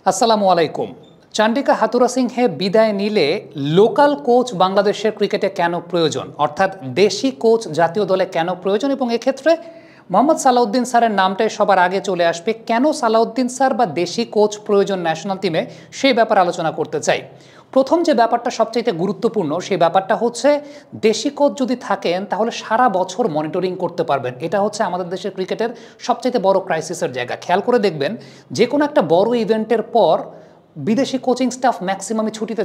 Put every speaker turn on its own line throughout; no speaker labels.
আসসালামু আলাইকুম। চান্ডিকা হাথুরা সিংহে বিদায় নিলে লোকাল কোচ বাংলাদেশের ক্রিকেটে কেন প্রয়োজন, অর্থাৎ দেশি কোচ জাতীয় দলে কেন প্রয়োজন, এবং এক্ষেত্রে মোহাম্মদ সালাউদ্দিন স্যারের নামটাই সবার আগে চলে আসবে। কেন সালাউদ্দিন স্যার বা দেশি কোচ প্রয়োজন ন্যাশনাল টিমে, সেই ব্যাপারে আলোচনা করতে চাই। প্রথম যে ব্যাপারটা সবচাইতে গুরুত্বপূর্ণ, সেই ব্যাপারটা হচ্ছে দেশি কোচ যদি থাকেন তাহলে সারা বছর মনিটরিং করতে পারবেন। এটা হচ্ছে আমাদের দেশের ক্রিকেটের সবচাইতে বড় ক্রাইসিসের জায়গা। খেয়াল করে দেখবেন, যে কোনো একটা বড় ইভেন্টের পর বিদেশি কোচিং স্টাফ ম্যাক্সিমামে ছুটিতে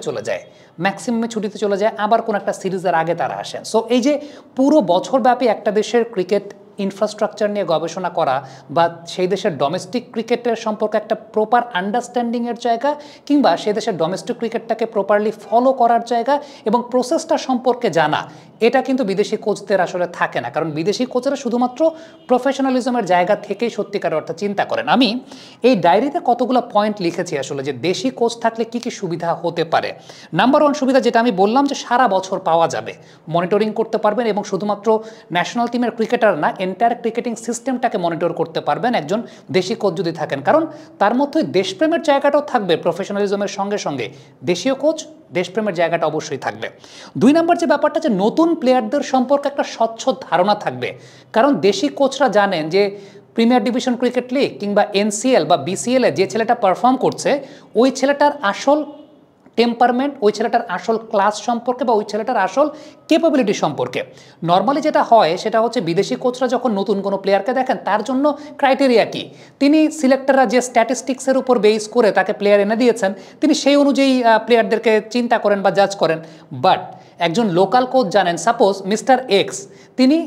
চলে যায়, আবার কোনো একটা সিরিজের আগে তারা আসেন। সো এই যে পুরো বছরব্যাপী একটা দেশের ক্রিকেট ইনফ্রাস্ট্রাকচার নিয়ে গবেষণা করা বা সেই দেশের ডোমেস্টিক ক্রিকেটের সম্পর্কে একটা প্রপার আন্ডারস্ট্যান্ডিংয়ের জায়গা, কিংবা সেই দেশের ডোমেস্টিক ক্রিকেটটাকে প্রপারলি ফলো করার জায়গা এবং প্রসেসটা সম্পর্কে জানা, এটা কিন্তু বিদেশি কোচদের আসলে থাকে না। কারণ বিদেশি কোচেরা শুধুমাত্র প্রফেশনালিজমের জায়গা থেকেই সত্যিকার অর্থে চিন্তা করেন। আমি এই ডায়েরিতে কতগুলো পয়েন্ট লিখেছি আসলে, যে দেশি কোচ থাকলে কি কি সুবিধা হতে পারে। নাম্বার ওয়ান সুবিধা যেটা আমি বললাম, যে সারা বছর পাওয়া যাবে, মনিটরিং করতে পারবেন, এবং শুধুমাত্র ন্যাশনাল টিমের ক্রিকেটার না, এন্টায়ার ক্রিকেটিং সিস্টেমটাকে মনিটর করতে পারবেন একজন দেশি কোচ যদি থাকেন। কারণ তার মধ্যে দেশপ্রেমের জায়গাটাও থাকবে, প্রফেশনালিজমের সঙ্গে সঙ্গে দেশীয় কোচ দেশপ্রেমের জায়গাটা অবশ্যই থাকবে। দুই নম্বর যে ব্যাপারটা, যে নতুন প্লেয়ারদের সম্পর্কে একটা স্বচ্ছ ধারণা থাকবে। কারণ দেশি কোচরা জানেন যে প্রিমিয়ার ডিভিশন ক্রিকেট লিগ কিংবা এনসিএল বা বিসিএল এ যে ছেলেটা পারফর্ম করছে, ওই ছেলেটার আসল টেম্পারমেন্ট, ওই ছেলেটার আসল ক্লাস সম্পর্কে বা ওই ছেলেটার আসল ক্যাপাবিলিটি সম্পর্কে। নর্মালি যেটা হয় সেটা হচ্ছে, বিদেশি কোচরা যখন নতুন কোনো প্লেয়ারকে দেখেন, তার জন্য ক্রাইটেরিয়া কি, তিনি সিলেক্টররা যে স্ট্যাটিস্টিক্সের উপর বেস করে তাকে প্লেয়ার এনে দিয়েছেন, তিনি সেই অনুযায়ী প্লেয়ারদেরকে চিন্তা করেন বা জাজ করেন। বাট একজন লোকাল কোচ জানেন, সাপোজ মিস্টার এক্স, তিনি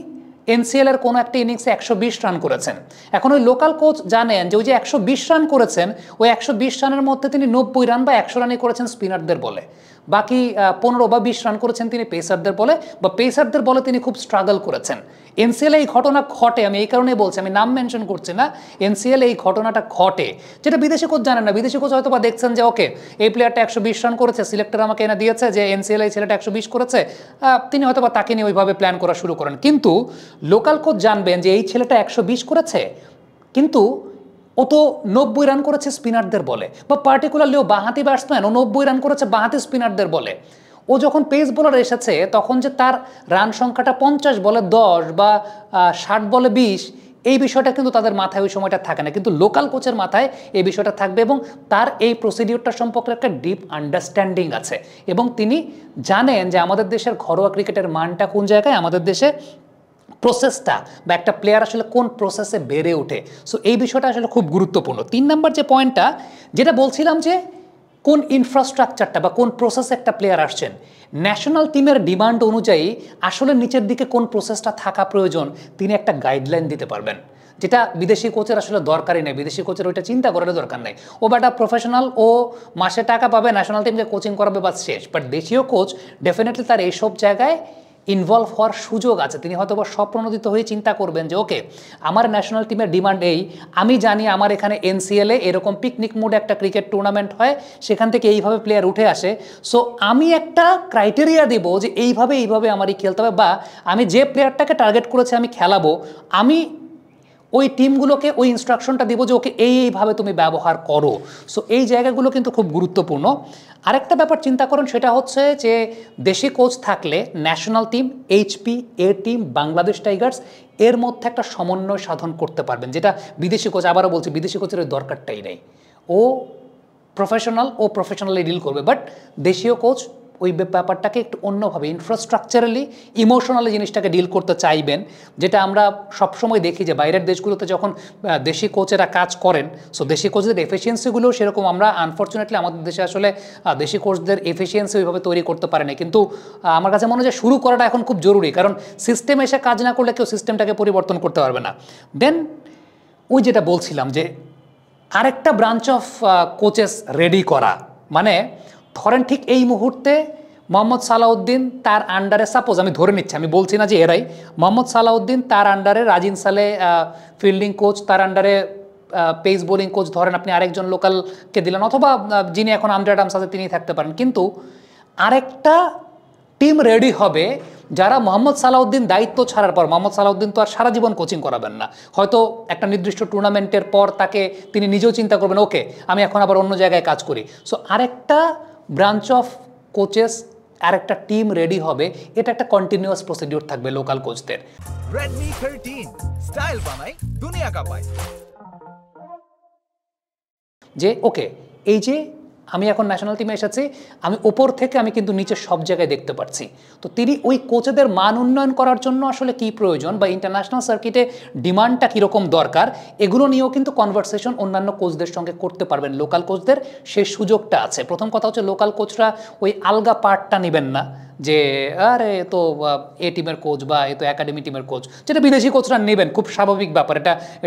এনসিএল এর কোনো একটা ইনিংসে 120 রান করেছেন। এখন ওই লোকাল কোচ জানেন যে ওই যে 120 রান করেছেন, ওই 120 রানের মধ্যে তিনি 90 রান বা 100 রানই করেছেন স্পিনারদের বলে, বাকি 15 বা 20 রান করেছেন তিনি পেসারদের বলে, বা পেসারদের বলে তিনি খুব স্ট্রাগল করেছেন। এনসিএল এই ঘটনা ঘটে, আমি এই কারণেই বলছি, আমি নাম মেনশন করছি না, এনসিএল এই ঘটনাটা ঘটে, যেটা বিদেশি কোচ জানেন না। বিদেশি কোচ হয়তো বা দেখছেন যে ওকে, এই প্লেয়ারটা 120 রান করেছে, সিলেক্টর আমাকে এনে দিয়েছে যে এনসিএল এই ছেলেটা 120 করেছে, তিনি হয়তো বা তাকে নিয়ে ওইভাবে প্ল্যান করা শুরু করেন। কিন্তু লোকাল কোচ জানবেন যে এই ছেলেটা 120 করেছে, কিন্তু ও তো 90 রান করেছে স্পিনারদের বলে, বা পার্টিকুলারলি ও বাঁহাতি ব্যাটসম্যান, ও 90 রান করেছে বাঁহাতি স্পিনারদের বলে। ও যখন পেস বোলার এসেছে, তখন যে তার রান সংখ্যাটা 50 বলে 10 বা 60 বলে 20, এই বিষয়টা কিন্তু তাদের মাথায় ওই সময়টা থাকে না। কিন্তু লোকাল কোচের মাথায় এই বিষয়টা থাকবে, এবং তার এই প্রসিডিউরটা সম্পর্কে একটা ডিপ আন্ডারস্ট্যান্ডিং আছে, এবং তিনি জানেন যে আমাদের দেশের ঘরোয়া ক্রিকেটের মানটা কোন জায়গায়, আমাদের দেশে প্রসেসটা বা একটা প্লেয়ার আসলে কোন প্রসেসে বেড়ে ওঠে। সো এই বিষয়টা আসলে খুব গুরুত্বপূর্ণ। 3 নম্বর যে পয়েন্টটা যেটা বলছিলাম, যে কোন ইনফ্রাস্ট্রাকচারটা বা কোন প্রসেসে একটা প্লেয়ার আসছেন, ন্যাশনাল টিমের ডিমান্ড অনুযায়ী আসলে নিচের দিকে কোন প্রসেসটা থাকা প্রয়োজন, তিনি একটা গাইডলাইন দিতে পারবেন, যেটা বিদেশি কোচের আসলে দরকারই নেই। বিদেশি কোচের ওইটা চিন্তা করার দরকার নেই, ও বা একটা প্রফেশনাল, ও মাসে টাকা পাবে, ন্যাশনাল টিমকে কোচিং করাবে, বা শেষ। বাট দেশীয় কোচ ডেফিনেটলি তার এইসব জায়গায় ইনভলভ হওয়ার সুযোগ আছে। তিনি হয়তো বা স্বপ্রণোদিত হয়ে চিন্তা করবেন যে ওকে, আমার ন্যাশনাল টিমের ডিমান্ড এই, আমি জানি আমার এখানে এনসিএলে এরকম পিকনিক মুডে একটা ক্রিকেট টুর্নামেন্ট হয়, সেখান থেকে এইভাবে প্লেয়ার উঠে আসে। সো আমি একটা ক্রাইটেরিয়া দেবো যে এইভাবে আমারই খেলতে হবে, বা আমি যে প্লেয়ারটাকে টার্গেট করেছি আমি খেলাবো, আমি ওই টিমগুলোকে ওই ইনস্ট্রাকশনটা দিব যে ওকে এইভাবে তুমি ব্যবহার করো। সো এই জায়গাগুলো কিন্তু খুব গুরুত্বপূর্ণ। আরেকটা ব্যাপার চিন্তা করুন, সেটা হচ্ছে যে দেশি কোচ থাকলে ন্যাশনাল টিম, এইচপি, এ টিম, বাংলাদেশ টাইগার্স, এর মধ্যে একটা সমন্বয় সাধন করতে পারবেন, যেটা বিদেশি কোচ, আবারও বলছি, বিদেশি কোচের ওই দরকারটাই নেই। ও প্রফেশনালি ডিল করবে, বাট দেশীয় কোচ ওই ব্যাপারটাকে একটু অন্যভাবে ইনফ্রাস্ট্রাকচারালি, ইমোশনালি জিনিসটাকে ডিল করতে চাইবেন, যেটা আমরা সবসময় দেখি যে বাইরের দেশগুলোতে যখন দেশি কোচেরা কাজ করেন, সো দেশি কোচদের এফিসিয়েন্সিগুলো সেরকম আমরা আনফর্চুনেটলি আমাদের দেশে আসলে দেশি কোচদের এফিসিয়েন্সি ওইভাবে তৈরি করতে পারে না। কিন্তু আমার কাছে মনে হয় যে শুরু করাটা এখন খুব জরুরি, কারণ সিস্টেম এসে কাজ না করলে কেউ সিস্টেমটাকে পরিবর্তন করতে পারবে না। দেন ওই যেটা বলছিলাম, যে আরেকটা ব্রাঞ্চ অফ কোচেস রেডি করা, মানে ধরেন ঠিক এই মুহূর্তে মোহাম্মদ সালাউদ্দিন তার আন্ডারে, সাপোজ আমি ধরে নিচ্ছি, আমি বলছি না যে এরাই, মোহাম্মদ সালাউদ্দিন তার আন্ডারে রাজিন সালে ফিল্ডিং কোচ, তার আন্ডারে পেস বোলিং কোচ, ধরেন আপনি আরেকজন লোকালকে দিলেন, অথবা যিনি এখন আন্দ্রে অ্যাডামস আছে তিনিই থাকতে পারেন। কিন্তু আরেকটা টিম রেডি হবে যারা মোহাম্মদ সালাউদ্দিন দায়িত্ব ছাড়ার পর, মোহাম্মদ সালাউদ্দিন তো আর সারা জীবন কোচিং করাবেন না, হয়তো একটা নির্দিষ্ট টুর্নামেন্টের পর তাকে তিনি নিজেও চিন্তা করবেন ওকে আমি এখন আবার অন্য জায়গায় কাজ করি। সো আরেকটা ব্রাঞ্চ অফ কোচেস, আরেকটা টিম রেডি হবে, এটা একটা কন্টিনিউয়াস প্রসিডিউর থাকবে লোকাল কোচদের।
Redmi 13 স্টাইল বানাই দুনিয়া কাঁপায়।
যে ওকে এই যে আমি এখন ন্যাশনাল টিমে এসেছি, আমি ওপর থেকে আমি কিন্তু নিচে সব জায়গায় দেখতে পাচ্ছি। তো তিনি ওই কোচেদের মান উন্নয়ন করার জন্য আসলে কি প্রয়োজন বা ইন্টারন্যাশনাল সার্কিটে ডিমান্ডটা কীরকম দরকার, এগুলো নিয়েও কিন্তু কনভারসেশন অন্যান্য কোচদের সঙ্গে করতে পারবেন। লোকাল কোচদের সেই সুযোগটা আছে। প্রথম কথা হচ্ছে লোকাল কোচরা ওই আলগা পার্টটা নেবেন না যে আরে তো এ টিমের কোচ বা এ তো একাডেমি টিমের কোচ, যেটা বিদেশি কোচরা নেবেন, খুব স্বাভাবিক ব্যাপার,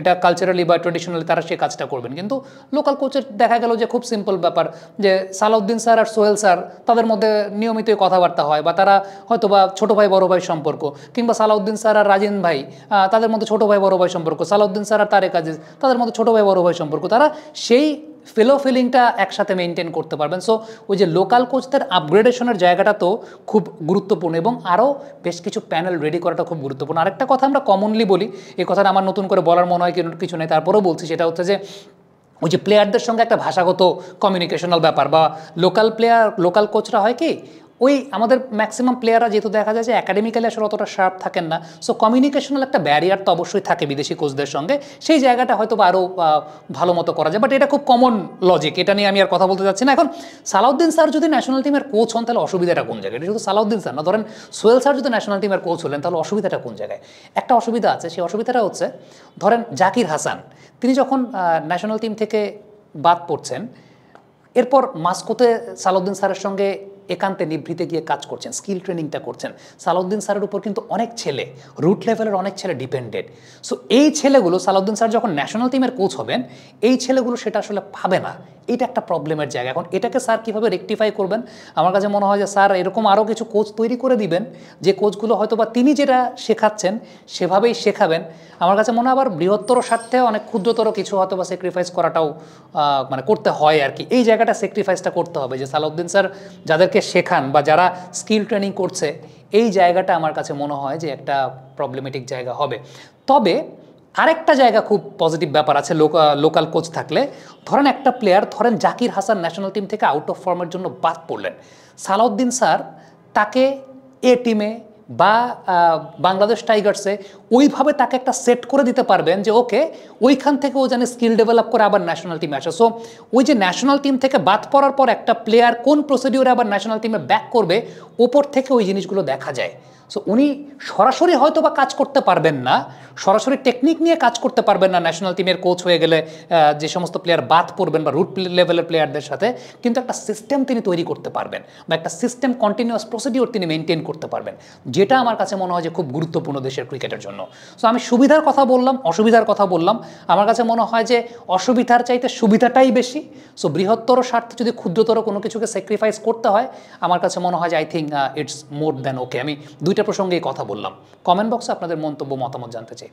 এটা কালচারালি বা ট্রেডিশনালি তারা সে কাজটা করবেন। কিন্তু লোকাল কোচের দেখা গেল যে খুব সিম্পল ব্যাপার, যে সালাউদ্দিন স্যার আর সোহেল স্যার তাদের মধ্যে নিয়মিতই কথাবার্তা হয়, বা তারা হয়তো বা ছোটো ভাই বড়ো ভাই সম্পর্ক, কিংবা সালাউদ্দিন স্যার আর রাজিন ভাই তাদের মধ্যে ছোটো ভাই বড়ো ভাই সম্পর্ক, সালাউদ্দিন স্যার আর তারেক আজিজ তাদের মধ্যে ছোটো ভাই বড়ো ভাই সম্পর্ক, তারা সেই ফেলো ফিলিংটা একসাথে মেনটেন করতে পারবেন। সো ওই যে লোকাল কোচদের আপগ্রেডেশনের জায়গাটা তো খুব গুরুত্বপূর্ণ, এবং আরও বেশ কিছু প্যানেল রেডি করাটা খুব গুরুত্বপূর্ণ। আরেকটা কথা আমরা কমনলি বলি, এই কথাটা আমার নতুন করে বলার মনে হয় কিছু নেই, তারপরেও বলছি, সেটা হচ্ছে যে ওই যে প্লেয়ারদের সঙ্গে একটা ভাষাগত কমিউনিকেশনাল ব্যাপার, বা লোকাল কোচরা হয় কি ওই আমাদের ম্যাক্সিমাম প্লেয়াররা যেহেতু দেখা যায় যে একাডেমিক্যালি আসলে অতটা শার্প থাকেন না, সো কমিউনিকেশনাল একটা ব্যারিয়ার তো অবশ্যই থাকে বিদেশি কোচদের সঙ্গে, সেই জায়গাটা হয়তো বা আরও ভালো মতো করা যায়। বাট এটা খুব কমন লজিক, এটা নিয়ে আমি আর কথা বলতে চাচ্ছি না। এখন সালাউদ্দিন স্যার যদি ন্যাশনাল টিমের কোচ হন তাহলে অসুবিধাটা কোন জায়গায়? এটা শুধু সালাউদ্দিন স্যার না, ধরেন সোহেল স্যার যদি ন্যাশনাল টিমের কোচ হলেন তাহলে অসুবিধাটা কোন জায়গায়? একটা অসুবিধা আছে, সেই অসুবিধাটা হচ্ছে ধরেন জাকির হাসান, তিনি যখন ন্যাশনাল টিম থেকে বাদ পড়ছেন, এরপর মাস্কোতে সালাউদ্দিন স্যারের সঙ্গে একান্তে নিভৃতে গিয়ে কাজ করছেন, স্কিল ট্রেনিংটা করছেন। সালাউদ্দিন স্যারের উপর কিন্তু অনেক ছেলে, রুট লেভেলের অনেক ছেলে ডিপেন্ডেড। সো এই ছেলেগুলো সালাউদ্দিন স্যার যখন ন্যাশনাল টিমের কোচ হবেন, এই ছেলেগুলো সেটা আসলে পাবে না। এটা একটা প্রবলেমের জায়গা। এখন এটাকে স্যার কীভাবে রেকটিফাই করবেন? আমার কাছে মনে হয় যে স্যার এরকম আরও কিছু কোচ তৈরি করে দিবেন, যে কোচগুলো হয়তো বা তিনি যেটা শেখাচ্ছেন সেভাবেই শেখাবেন। আমার কাছে মনে হয় আবার বৃহত্তর স্বার্থে অনেক ক্ষুদ্রতর কিছু হয়তো বা স্যাক্রিফাইস করাটাও মানে করতে হয় আর কি। এই জায়গাটা স্যাক্রিফাইসটা করতে হবে, যে সালাউদ্দিন স্যার যাদেরকে শেখান বা যারা স্কিল ট্রেনিং করছে, এই জায়গাটা আমার কাছে মনে হয় যে একটা প্রবলেমেটিক জায়গা হবে। তবে আরেকটা জায়গা খুব পজিটিভ ব্যাপার আছে লোকাল কোচ থাকলে। ধরেন একটা প্লেয়ার, ধরেন জাকির হাসান ন্যাশনাল টিম থেকে আউট অফ ফর্মের জন্য বাদ পড়লেন, সালাউদ্দিন স্যার তাকে এ টিমে বা বাংলাদেশ টাইগার্সে ওইভাবে তাকে একটা সেট করে দিতে পারবেন যে ওকে ওইখান থেকে ও যেন স্কিল ডেভেলপ করে আবার ন্যাশনাল টিমে আসে। সো ওই যে ন্যাশনাল টিম থেকে বাদ পড়ার পর একটা প্লেয়ার কোন প্রসিডিউরে আবার ন্যাশনাল টিমে ব্যাক করবে, ওপর থেকে ওই জিনিসগুলো দেখা যায়। সো উনি সরাসরি হয়তো বা কাজ করতে পারবেন না, সরাসরি টেকনিক নিয়ে কাজ করতে পারবেন না ন্যাশনাল টিমের কোচ হয়ে গেলে, যে সমস্ত প্লেয়ার বাদ পড়বেন বা রুট লেভেলের প্লেয়ারদের সাথে, কিন্তু একটা সিস্টেম তিনি তৈরি করতে পারবেন, বা একটা সিস্টেম কন্টিনিউয়াস প্রসিডিওর তিনি মেনটেন করতে পারবেন, যেটা আমার কাছে মনে হয় যে খুব গুরুত্বপূর্ণ দেশের ক্রিকেটের জন্য। সো আমি সুবিধার কথা বললাম, অসুবিধার কথা বললাম। আমার কাছে মনে হয় যে অসুবিধার চাইতে সুবিধাটাই বেশি। সো বৃহত্তর স্বার্থে যদি ক্ষুদ্রতর কোনো কিছুকে স্যাক্রিফাইস করতে হয়, আমার কাছে মনে হয় যে I think it's more than okay. আমি দুইটা প্রসঙ্গেই কথা বললাম। কমেন্ট বক্সে আপনাদের মন্তব্য মতামত জানতে চাই।